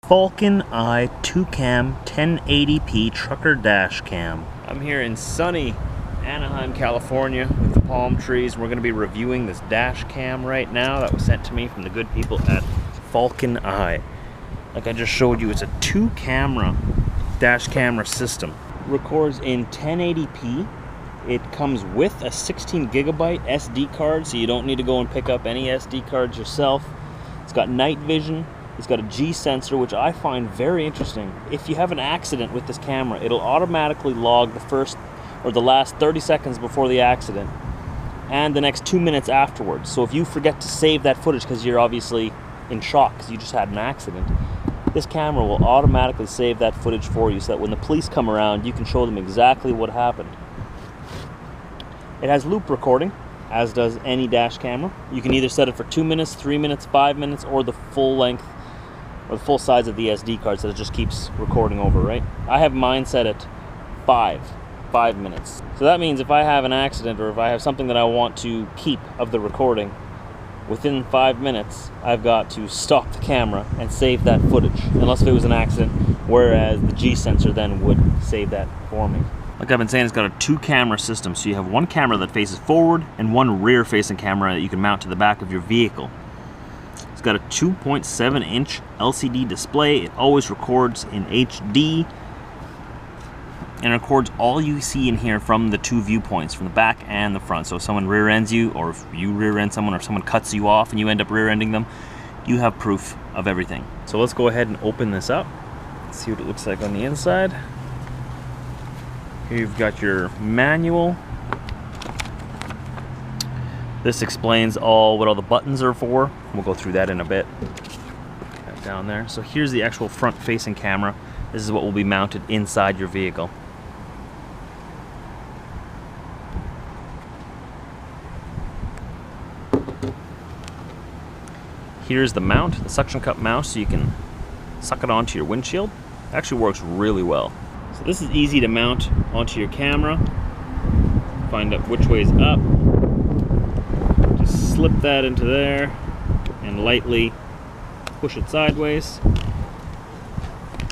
FalconEye 2-cam 1080p trucker dash cam. I'm here in sunny Anaheim, California with the palm trees. We're going to be reviewing this dash cam right now that was sent to me from the good people at FalconEye. Like I just showed you, it's a 2-camera dash camera system. Records in 1080p. It comes with a 16 gigabyte SD card, so you don't need to go and pick up any SD cards yourself. It's got night vision. It's got a G sensor, which I find very interesting. If you have an accident with this camera, it'll automatically log the first or the last 30 seconds before the accident and the next 2 minutes afterwards. So if you forget to save that footage because you're obviously in shock because you just had an accident, this camera will automatically save that footage for you so that when the police come around, you can show them exactly what happened. It has loop recording, as does any dash camera. You can either set it for 2 minutes, 3 minutes, 5 minutes, or the full length or the full size of the SD card, so it just keeps recording over, right? I have mine set at 5 minutes. So that means if I have an accident or if I have something that I want to keep of the recording, within 5 minutes, I've got to stop the camera and save that footage, unless if it was an accident, whereas the G sensor then would save that for me. Like I've been saying, it's got a 2-camera system, so you have one camera that faces forward and one rear-facing camera that you can mount to the back of your vehicle. It's got a 2.7-inch LCD display. It always records in HD and records all you see in here from the 2 viewpoints, from the back and the front. So if someone rear-ends you, or if you rear-end someone, or someone cuts you off and you end up rear-ending them, you have proof of everything. So let's go ahead and open this up. Let's see what it looks like on the inside. Here you've got your manual. This explains what all the buttons are for. We'll go through that in a bit. Right down there. So here's the actual front-facing camera. This is what will be mounted inside your vehicle. Here's the mount, the suction cup mount, so you can suck it onto your windshield. It actually works really well. So this is easy to mount onto your camera. Find out which way is up. Just slip that into there and lightly push it sideways.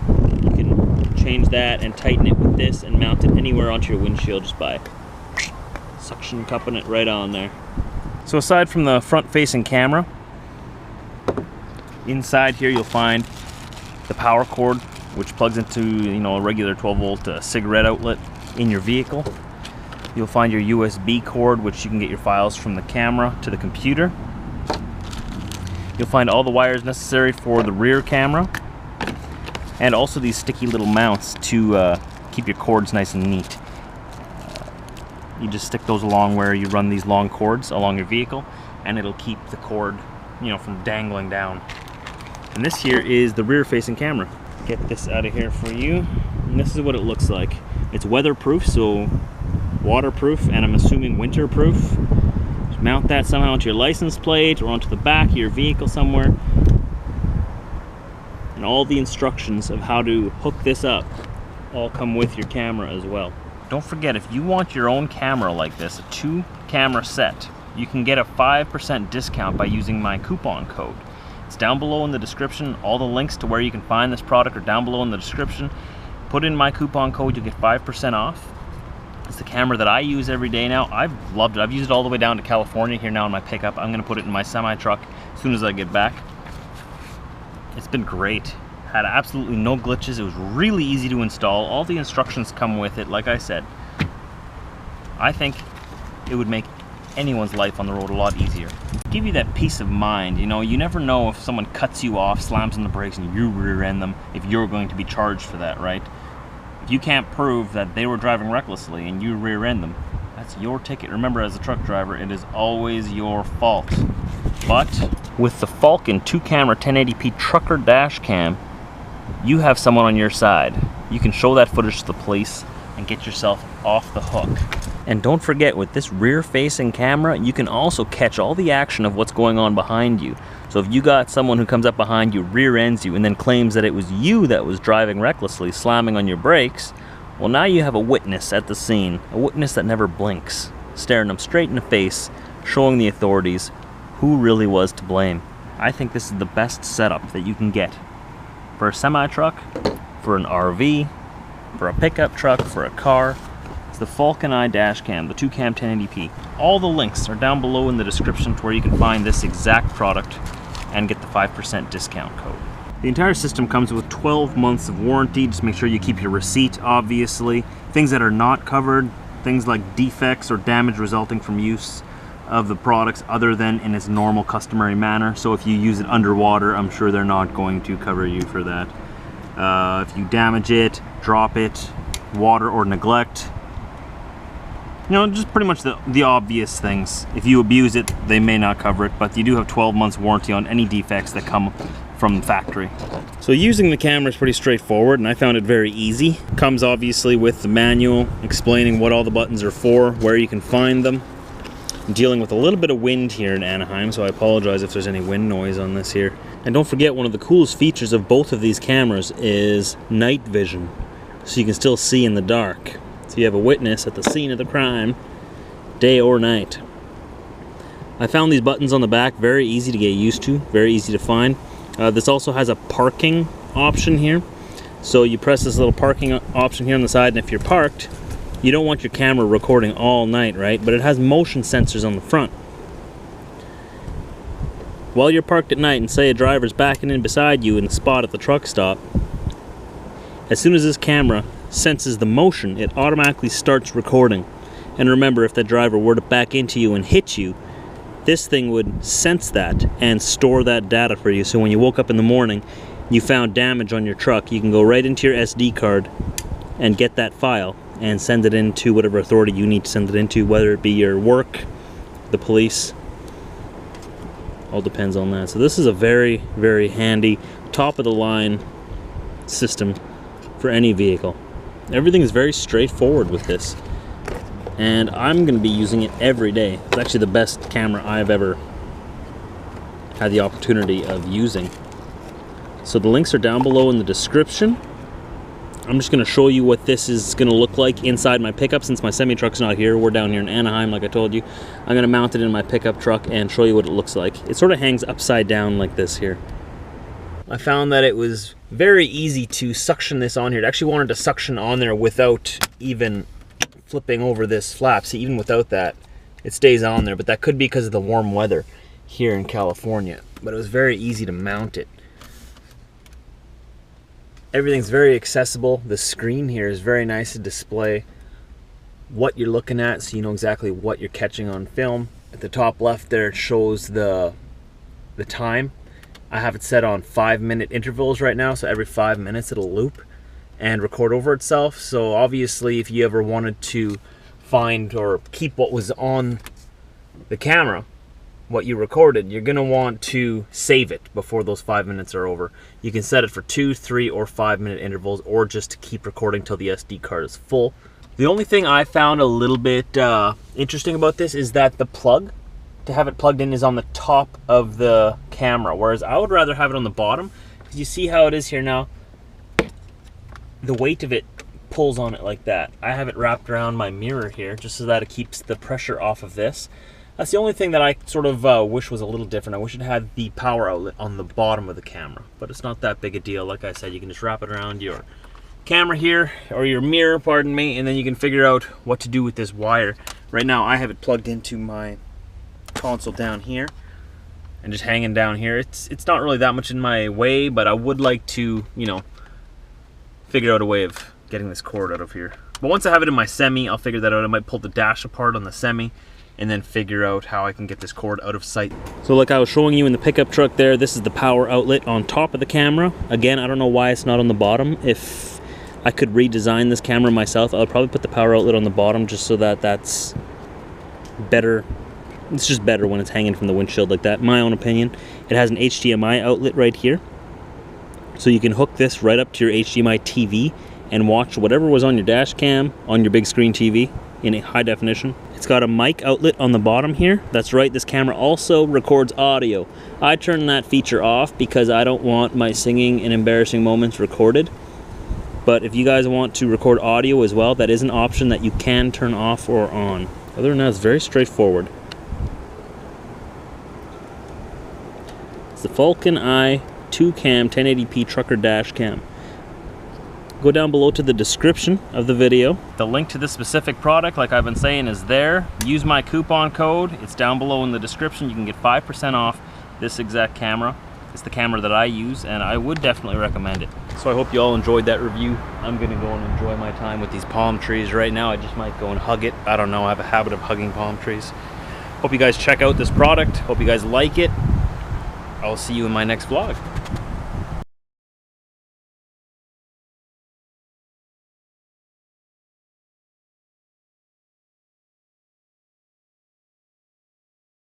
You can change that and tighten it with this and mount it anywhere onto your windshield just by suction cupping it right on there. So aside from the front-facing camera, inside here you'll find the power cord, which plugs into, a regular 12-volt cigarette outlet in your vehicle. You'll find your USB cord, which you can get your files from the camera to the computer. You'll find all the wires necessary for the rear camera, and also these sticky little mounts to keep your cords nice and neat. You just stick those along where you run these long cords along your vehicle, and it'll keep the cord, from dangling down. And this here is the rear-facing camera. Get this out of here for you, and this is what it looks like. It's weatherproof, so waterproof, and I'm assuming winterproof. Just mount that somehow onto your license plate or onto the back of your vehicle somewhere, and all the instructions of how to hook this up all come with your camera as well. Don't forget, if you want your own camera like this, a 2-camera set, you can get a 5% discount by using my coupon code. It's down below in the description. All the links to where you can find this product are down below in the description. Put in my coupon code, you'll get 5% off. It's the camera that I use every day now. I've loved it. I've used it all the way down to California here now in my pickup. I'm gonna put it in my semi-truck as soon as I get back. It's been great. Had absolutely no glitches. It was really easy to install. All the instructions come with it, like I said. I think it would make anyone's life on the road a lot easier. Give you that peace of mind. You never know if someone cuts you off, slams on the brakes, and you rear-end them, if you're going to be charged for that, right? If you can't prove that they were driving recklessly and you rear-end them, that's your ticket. Remember, as a truck driver, it is always your fault. But with the Falcon 2-camera 1080p trucker dash cam, you have someone on your side. You can show that footage to the police and get yourself off the hook. And don't forget, with this rear-facing camera, you can also catch all the action of what's going on behind you. So if you got someone who comes up behind you, rear-ends you, and then claims that it was you that was driving recklessly, slamming on your brakes, well, now you have a witness at the scene, a witness that never blinks, staring them straight in the face, showing the authorities who really was to blame. I think this is the best setup that you can get for a semi-truck, for an RV, for a pickup truck, for a car. It's the FalconEye Dashcam, the 2-cam 1080p. All the links are down below in the description to where you can find this exact product and get the 5% discount code. The entire system comes with 12 months of warranty. Just make sure you keep your receipt, obviously. Things that are not covered, things like defects or damage resulting from use of the products other than in its normal customary manner. So if you use it underwater, I'm sure they're not going to cover you for that. If you damage it, drop it, water or neglect, you know, just pretty much the obvious things. If you abuse it, they may not cover it, but you do have 12 months warranty on any defects that come from the factory. So using the camera is pretty straightforward, and I found it very easy. Comes obviously with the manual explaining what all the buttons are for, where you can find them. I'm dealing with a little bit of wind here in Anaheim, so I apologize if there's any wind noise on this here. And don't forget, one of the coolest features of both of these cameras is night vision, so you can still see in the dark. So you have a witness at the scene of the crime, day or night. I found these buttons on the back very easy to get used to, very easy to find. This also has a parking option here. So you press this little parking option here on the side, and if you're parked, you don't want your camera recording all night, right? But it has motion sensors on the front. While you're parked at night and say a driver's backing in beside you in the spot at the truck stop, as soon as this camera senses the motion, it automatically starts recording. And remember, if that driver were to back into you and hit you, this thing would sense that and store that data for you. So when you woke up in the morning, you found damage on your truck, you can go right into your SD card and get that file and send it into whatever authority you need to send it into, whether it be your work, the police. All depends on that. So this is a very, very handy, top of the line system for any vehicle. Everything is very straightforward with this, and I'm going to be using it every day. It's actually the best camera I've ever had the opportunity of using. So the links are down below in the description. I'm just going to show you what this is going to look like inside my pickup. Since my semi-truck's not here, we're down here in Anaheim like I told you. I'm going to mount it in my pickup truck and show you what it looks like. It sort of hangs upside down like this here. I found that it was very easy to suction this on here. It actually wanted to suction on there without even flipping over this flap. See, even without that, it stays on there, but that could be because of the warm weather here in California. But it was very easy to mount it. Everything's very accessible. The screen here is very nice to display what you're looking at, so you know exactly what you're catching on film. At the top left there, it shows the time. I have it set on 5-minute intervals right now, so every 5 minutes it'll loop and record over itself. So obviously, if you ever wanted to find or keep what was on the camera, what you recorded, you're gonna want to save it before those 5 minutes are over. You can set it for 2, 3, or 5-minute intervals, or just to keep recording till the SD card is full. The only thing I found a little bit interesting about this is that the plug to have it plugged in is on the top of the camera, whereas I would rather have it on the bottom, because you see how it is here now. The weight of it pulls on it like that. I have it wrapped around my mirror here just so that it keeps the pressure off of this. That's the only thing that I sort of wish was a little different. I wish it had the power outlet on the bottom of the camera, but it's not that big a deal. Like I said, you can just wrap it around your camera here, or your mirror, pardon me, and then you can figure out what to do with this wire. Right now I have it plugged into my console down here and just hanging down here. It's not really that much in my way, but I would like to, you know, figure out a way of getting this cord out of here. But once I have it in my semi, I'll figure that out. I might pull the dash apart on the semi and then figure out how I can get this cord out of sight. So like I was showing you in the pickup truck there, this is the power outlet on top of the camera. Again, I don't know why it's not on the bottom. If I could redesign this camera myself, I would probably put the power outlet on the bottom just so that that's better. It's just better when it's hanging from the windshield like that, in my own opinion. It has an HDMI outlet right here. So you can hook this right up to your HDMI TV and watch whatever was on your dash cam on your big screen TV in a high definition. It's got a mic outlet on the bottom here. That's right, this camera also records audio. I turn that feature off because I don't want my singing and embarrassing moments recorded. But if you guys want to record audio as well, that is an option that you can turn off or on. Other than that, it's very straightforward. It's the FalconEye 2-cam 1080p trucker dash cam. Go down below to the description of the video. The link to this specific product, like I've been saying, is there. Use my coupon code. It's down below in the description. You can get 5% off this exact camera. It's the camera that I use, and I would definitely recommend it. So I hope you all enjoyed that review. I'm gonna go and enjoy my time with these palm trees right now. I just might go and hug it. I don't know, I have a habit of hugging palm trees. Hope you guys check out this product. Hope you guys like it. I'll see you in my next vlog.